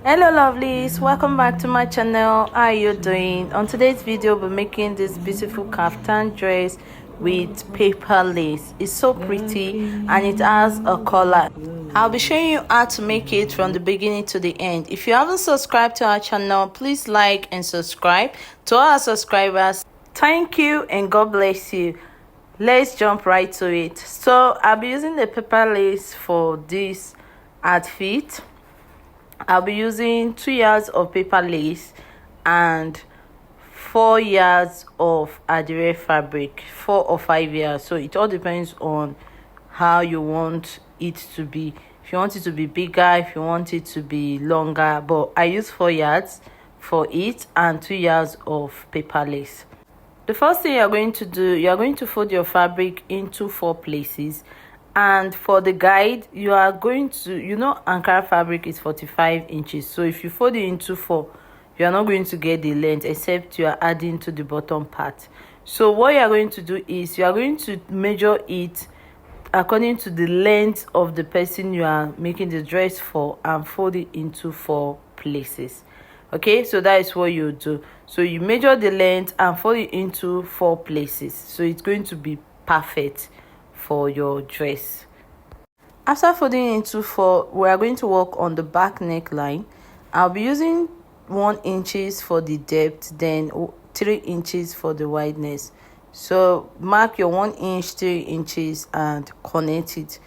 Hello lovelies, welcome back to my channel. How are you doing? On today's video we're making this beautiful kaftan dress with paper lace. It's so pretty and it has a collar. I'll be showing you how to make it from the beginning to the end. If you haven't subscribed to our channel, please like and subscribe. To our subscribers, thank you and God bless you. Let's jump right to it. So I'll be using the paper lace for this outfit. I'll be using 2 yards of paper lace and 4 yards of adire fabric, 4 or 5 yards. So it all depends on how you want it to be. If you want it to be bigger, if you want it to be longer, but I use 4 yards for it and 2 yards of paper lace. The first thing you're going to do, you're going to fold your fabric into 4 places. And for the guide, you are going to, Ankara fabric is 45 inches. So if you fold it into 4, you are not going to get the length except you are adding to the bottom part. So what you are going to do is you are going to measure it according to the length of the person you are making the dress for and fold it into 4 places. Okay, so that is what you do. So you measure the length and fold it into 4 places. So it's going to be perfect for your dress. After folding into 4, we are going to work on the back neckline. I'll be using 1 inches for the depth, then 3 inches for the wideness. So mark your 1 inch, 3 inches and connect it.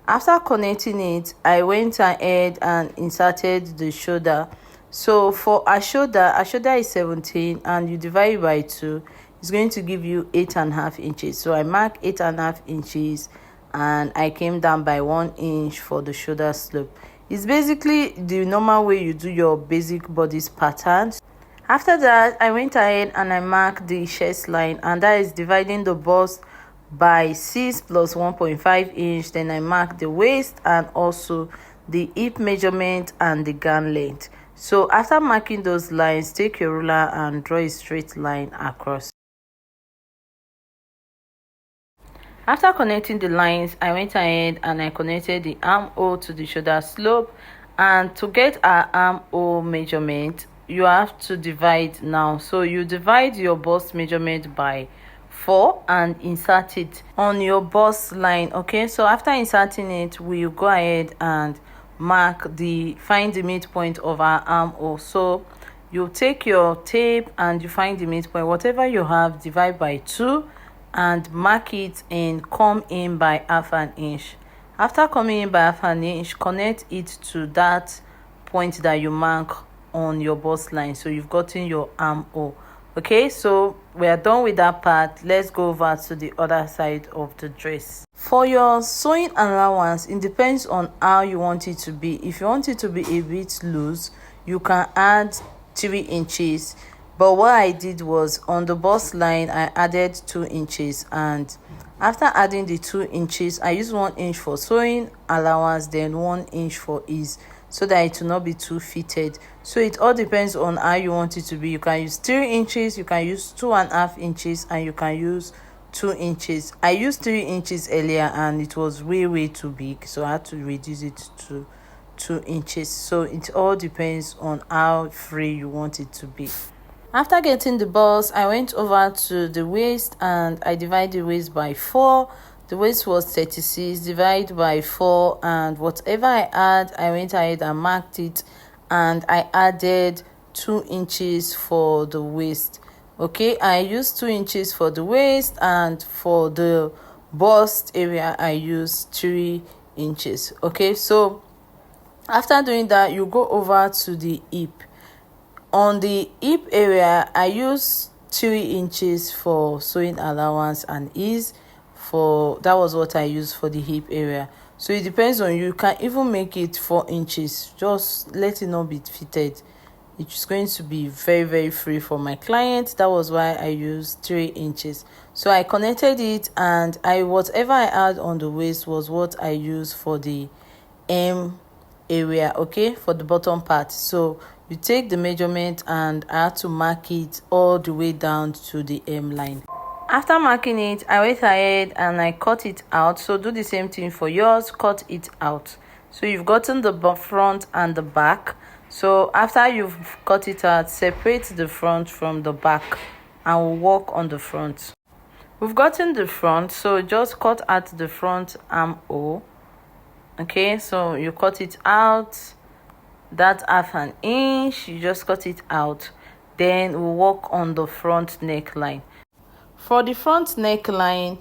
After connecting it, I went ahead and inserted the shoulder. So for a shoulder is 17 and you divide it by 2, it's going to give you 8.5 inches. So I mark 8.5 inches and I came down by 1 inch for the shoulder slope. It's basically the normal way you do your basic bodice patterns. After that, I went ahead and I marked the chest line, and that is dividing the bust by 6 plus 1.5 inch. Then I marked the waist and also the hip measurement and the gown length. So after marking those lines, take your ruler and draw a straight line across. After connecting the lines, I went ahead and I connected the armhole to the shoulder slope. And to get our armhole measurement, you have to divide now. So you divide your bust measurement by 4 and insert it on your bust line. Okay, so after inserting it, we'll go ahead and find the midpoint of our armhole. So you take your tape and you find the midpoint. Whatever you have, divide by 2 and mark it and come in by 1/2 inch. After coming in by 1/2 inch, connect it to that point that you mark on your bust line. So you've gotten your armhole. Okay, so we are done with that part. Let's go over to the other side of the dress. For your sewing allowance, it depends on how you want it to be. If you want it to be a bit loose, you can add 3 inches. But what I did was, on the bust line, I added 2 inches. And after adding the 2 inches, I used 1 inch for sewing allowance, then 1 inch for ease, so that it will not be too fitted. So it all depends on how you want it to be. You can use 3 inches, you can use 2.5 inches, and you can use 2 inches. I used 3 inches earlier and it was way too big, so I had to reduce it to 2 inches. So it all depends on how free you want it to be. After getting the bust, I went over to the waist and I divided the waist by 4. The waist was 36, divide by 4, and whatever I add, I went ahead and marked it, and I added 2 inches for the waist. Okay, I used 2 inches for the waist, and for the bust area, I used 3 inches. Okay, so after doing that, you go over to the hip. On the hip area, I use 3 inches for sewing allowance and ease. That was what I used for the hip area. So it depends on you. You can even make it 4 inches. Just let it not be fitted. It's going to be very free for my client. That was why I used 3 inches. So I connected it, and whatever I had on the waist was what I used for the hem area, okay, for the bottom part. So you take the measurement, and I had to mark it all the way down to the hem line. After marking it, I went ahead and I cut it out. So do the same thing for yours, cut it out. So you've gotten the front and the back. So after you've cut it out, separate the front from the back and we'll work on the front. We've gotten the front, so just cut out the front armhole. Okay, so you cut it out, that 1/2 inch, you just cut it out. Then we'll work on the front neckline. For the front neckline,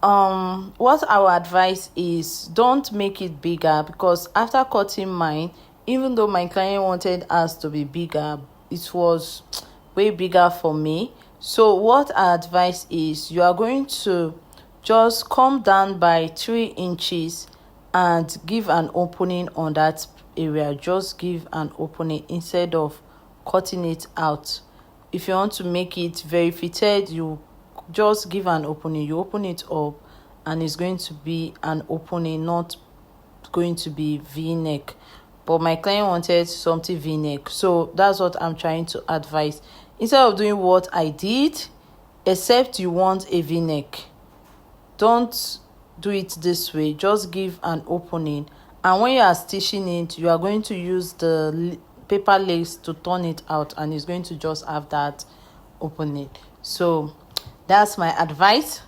what our advice is, don't make it bigger, because after cutting mine, even though my client wanted us to be bigger, it was way bigger for me. So what our advice is, you are going to just come down by 3 inches and give an opening on that area. Just give an opening instead of cutting it out. If you want to make it very fitted, you just give an opening. You open it up and it's going to be an opening, not going to be v-neck. But my client wanted something v-neck, so that's what I'm trying to advise. Instead of doing what I did, except you want a v-neck, don't do it this way. Just give an opening, and when you are stitching it, you are going to use the paper lace to turn it out, and it's going to just have that opening. So that's my advice.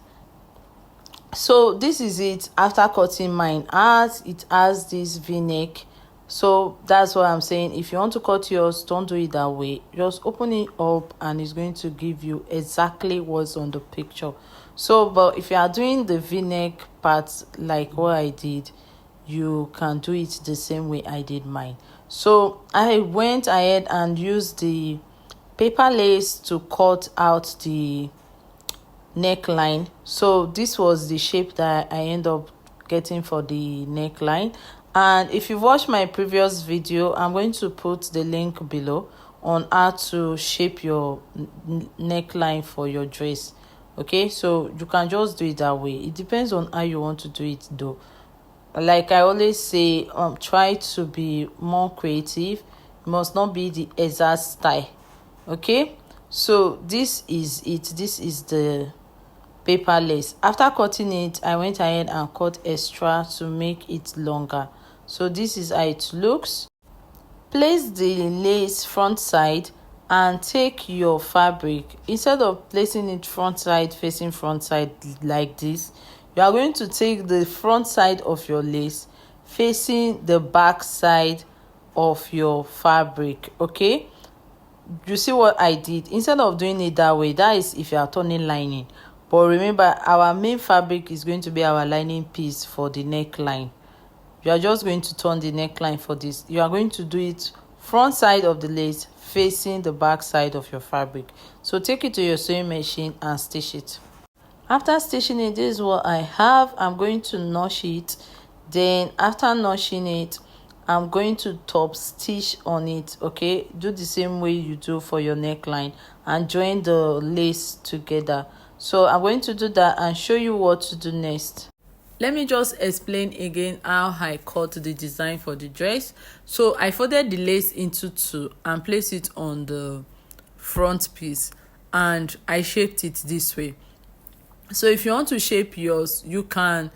So this is it after cutting mine, as it has this v-neck. So that's what I'm saying. If you want to cut yours, don't do it that way. Just open it up and it's going to give you exactly what's on the picture. So but if you are doing the v-neck part like what I did, you can do it the same way I did mine. So I went ahead and used the paper lace to cut out the neckline. So this was the shape that I end up getting for the neckline. And if you've watched my previous video, I'm going to put the link below on how to shape your neckline for your dress. Okay, so you can just do it that way. It depends on how you want to do it though. Like I always say, try to be more creative. It must not be the exact style. Okay, so this is it. This is the paper lace. After cutting it, I went ahead and cut extra to make it longer. So this is how it looks. Place the lace front side and take your fabric. Instead of placing it front side facing front side like this, you are going to take the front side of your lace facing the back side of your fabric. Okay, you see what I did? Instead of doing it that way, that is if you are turning lining. But remember, our main fabric is going to be our lining piece for the neckline. You are just going to turn the neckline for this. You are going to do it front side of the lace facing the back side of your fabric. So take it to your sewing machine and stitch it. After stitching it, this is what I have. I'm going to notch it. Then after notching it, I'm going to top stitch on it. Okay, do the same way you do for your neckline and join the lace together. So I'm going to do that and show you what to do next. Let me just explain again how I cut the design for the dress. So I folded the lace into 2 and placed it on the front piece, and I shaped it this way. So if you want to shape yours, you can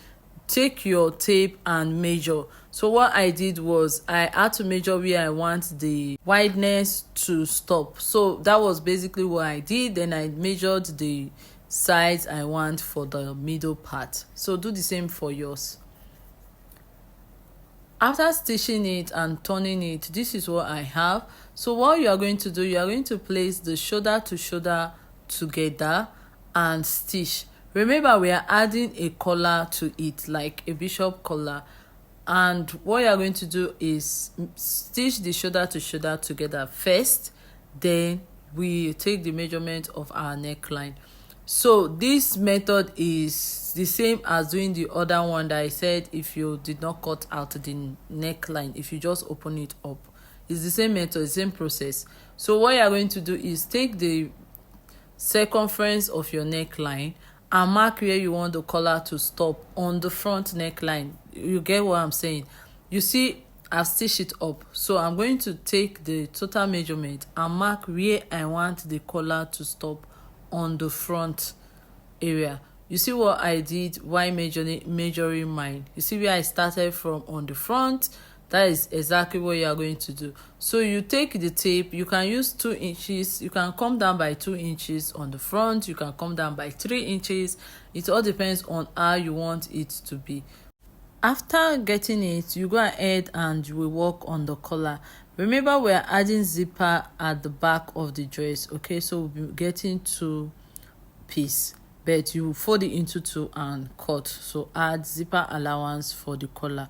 take your tape and measure. So what I did was I had to measure where I want the wideness to stop. So that was basically what I did. Then I measured the size I want for the middle part. So do the same for yours. After stitching it and turning it, this is what I have. So what you are going to do, you are going to place the shoulder to shoulder together and stitch. Remember, we are adding a collar to it, like a bishop collar. And what you are going to do is stitch the shoulder to shoulder together first, then we take the measurement of our neckline. So this method is the same as doing the other one that I said. If you did not cut out the neckline, if you just open it up, it's the same method, the same process. So what you are going to do is take the circumference of your neckline and mark where you want the collar to stop on the front neckline. You get what I'm saying? You see, I've stitched it up. So I'm going to take the total measurement and mark where I want the collar to stop on the front area. You see what I did while measuring mine? You see where I started from on the front, That is exactly what you are going to do. So you take the tape, you can use 2 inches, you can come down by 2 inches on the front, you can come down by 3 inches. It all depends on how you want it to be. After getting it, you go ahead and you will work on the collar. Remember, we're adding zipper at the back of the dress, okay? So we'll be getting 2 pieces, but you fold it into 2 and cut. So add zipper allowance for the collar.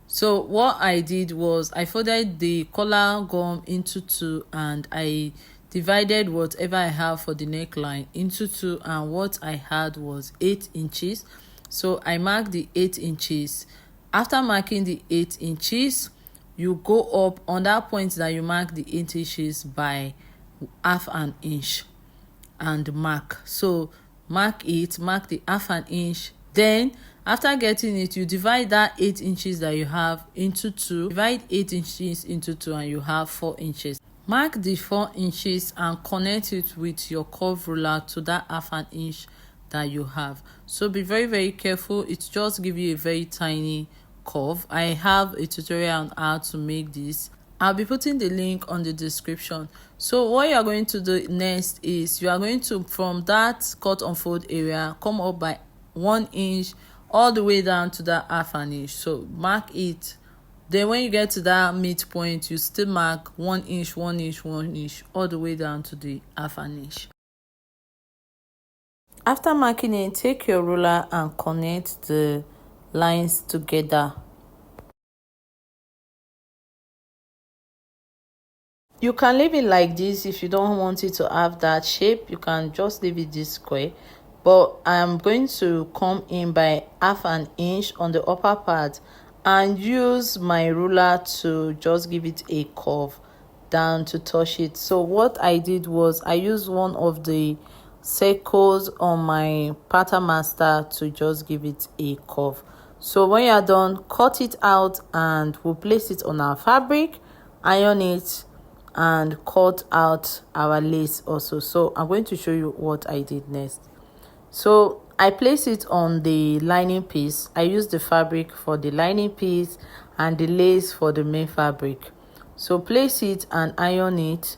So what I did was I folded the collar gum into 2 and I divided whatever I have for the neckline into 2, and what I had was 8 inches. So I marked the 8 inches. After marking the 8 inches, you go up on that point that you mark the 8 inches by half an inch and mark. So mark the half an inch. Then after getting it, you divide that 8 inches that you have into 2. Divide 8 inches into 2 and you have 4 inches. Mark the 4 inches and connect it with your curve ruler to that half an inch that you have. So be very, very careful. It just give you a very tiny curve. I have a tutorial on how to make this. I'll be putting the link on the description. So what you are going to do next is you are going to, from that cut and fold area, come up by 1 inch all the way down to that half an inch. So mark it. Then when you get to that midpoint, you still mark 1 inch, 1 inch, 1 inch, all the way down to the half an inch. After marking it, take your ruler and connect the lines together. You can leave it like this. If you don't want it to have that shape, you can just leave it this square. But I'm going to come in by half an inch on the upper part and use my ruler to just give it a curve down to touch it. So what I did was I used one of the circles on my pattern master to just give it a curve. So when you are done, cut it out and we'll place it on our fabric, iron it, and cut out our lace also. So I'm going to show you what I did next. So I place it on the lining piece. I use the fabric for the lining piece and the lace for the main fabric. So place it and iron it.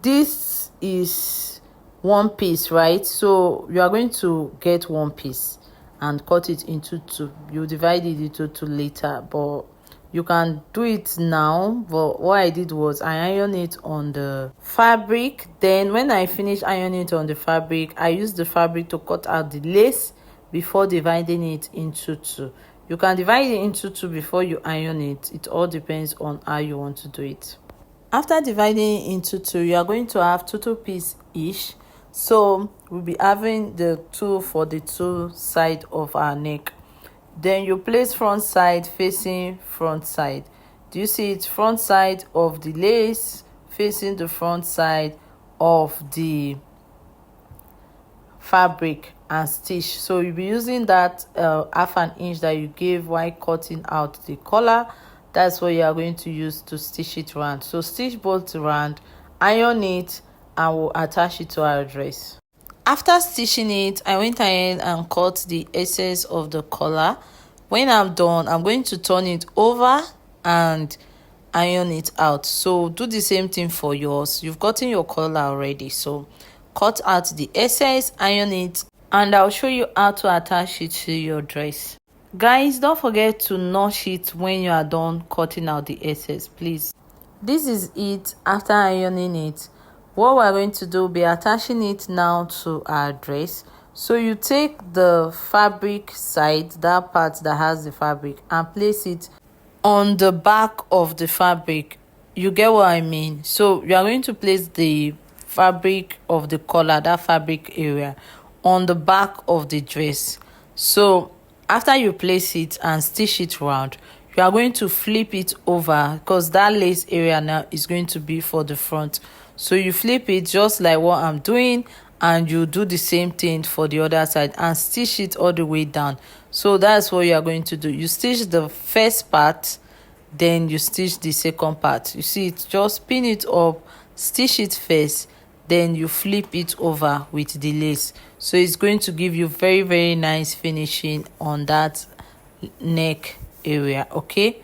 This is 1 piece, right? So you are going to get 1 piece and cut it into 2. You divide it into 2 later, but you can do it now. But what I did was I ironed it on the fabric. Then when I finish ironing it on the fabric, I used the fabric to cut out the lace before dividing it into 2. You can divide it into 2 before you iron it. It all depends on how you want to do it. After dividing it into 2, you are going to have 2 pieces each. So we'll be having the 2 for the 2 side of our neck. Then you place front side facing front side. Do you see it? Front side of the lace facing the front side of the fabric and stitch. So you'll be using that half an inch that you gave while cutting out the collar. That's what you are going to use to stitch it round. So stitch both round, iron it, and we'll attach it to our dress. After stitching it, I went ahead and cut the excess of the collar. When I'm done, I'm going to turn it over and iron it out. So do the same thing for yours. You've gotten your collar already, so cut out the excess, iron it, and I'll show you how to attach it to your dress. Guys, don't forget to notch it when you are done cutting out the excess, please. This is it after ironing it. What we're going to do, be attaching it now to our dress. So you take the fabric side, that part that has the fabric, and place it on the back of the fabric. You get what I mean? So you are going to place the fabric of the collar, that fabric area, on the back of the dress. So after you place it and stitch it round, you are going to flip it over because that lace area now is going to be for the front. So you flip it just like what I'm doing, and you do the same thing for the other side and stitch it all the way down. So that's what you are going to do. You stitch the first part, then you stitch the second part. You see it, just pin it up, stitch it first, then you flip it over with the lace. So it's going to give you very, very nice finishing on that neck area, okay?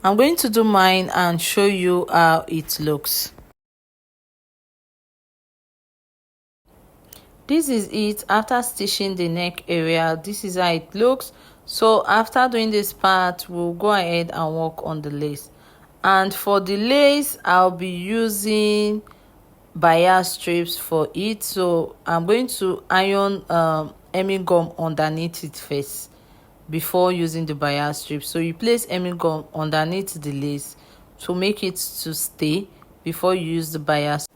I'm going to do mine and show you how it looks. This is it after stitching the neck area. This is how it looks. So after doing this part, we'll go ahead and work on the lace. And for the lace, I'll be using bias strips for it. So I'm going to iron hemming gum underneath it first before using the bias strips. So you place hemming gum underneath the lace to make it to stay before you use the bias.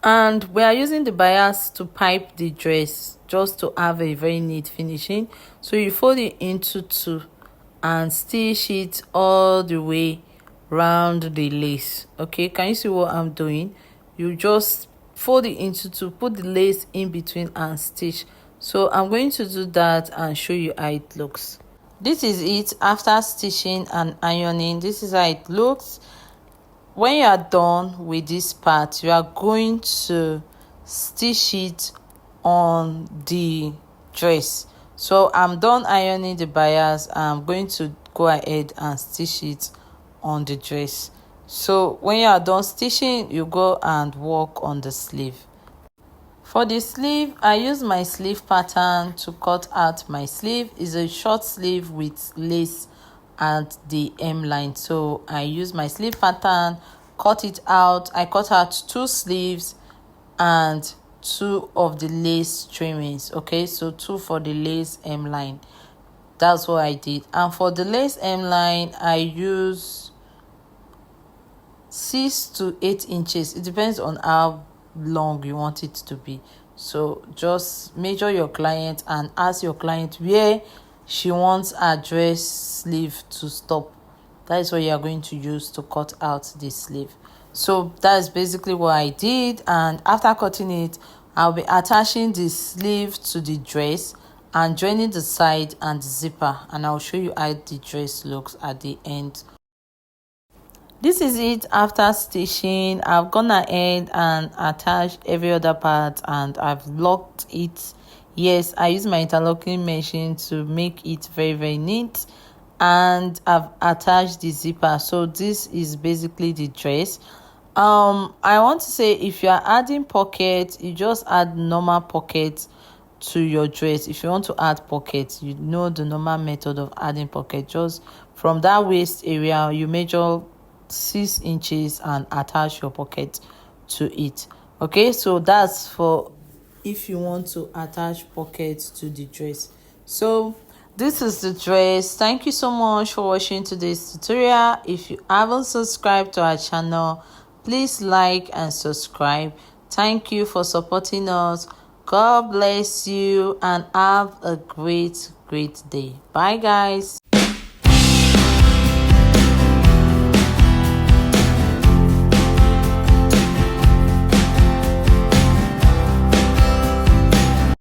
And we are using the bias to pipe the dress just to have a very neat finishing. So you fold it into two and stitch it all the way round the lace. Okay, can you see what I'm doing? You just fold it into two, put the lace in between and stitch. So I'm going to do that and show you how it looks. This is it after stitching and ironing. This is how it looks. When you are done with this part, you are going to stitch it on the dress. So I'm done ironing the bias. I'm going to go ahead and stitch it on the dress. So when you are done stitching, you go and work on the sleeve. For the sleeve, I use my sleeve pattern to cut out my sleeve. It's a short sleeve with lace at the hemline. So I use my sleeve pattern, cut it out. I cut out two sleeves and two of the lace trimmings. Okay, so two for the lace hemline. That's what I did. And for the lace hemline, I use 6 to 8 inches. It depends on how long you want it to be. So just measure your client and ask your client where she wants her dress sleeve to stop. That is what you are going to use to cut out the sleeve. So that's basically what I did. And after cutting it, I'll be attaching the sleeve to the dress and joining the side and the zipper, and I'll show you how the dress looks at the end. This is it after stitching. I've gone ahead and attached every other part and I've locked it. Yes, I use my interlocking machine to make it very neat, and I've attached the zipper. So this is basically the dress. I want to say, if you are adding pockets, you just add normal pockets to your dress. If you want to add pockets, you know the normal method of adding pocket. Just from that waist area, you measure 6 inches and attach your pocket to it. Okay, so that's for if you want to attach pockets to the dress. So this is the dress. Thank you so much for watching today's tutorial. If you haven't subscribed to our channel, please like and subscribe. Thank you for supporting us. God bless you and have a great day. Bye guys.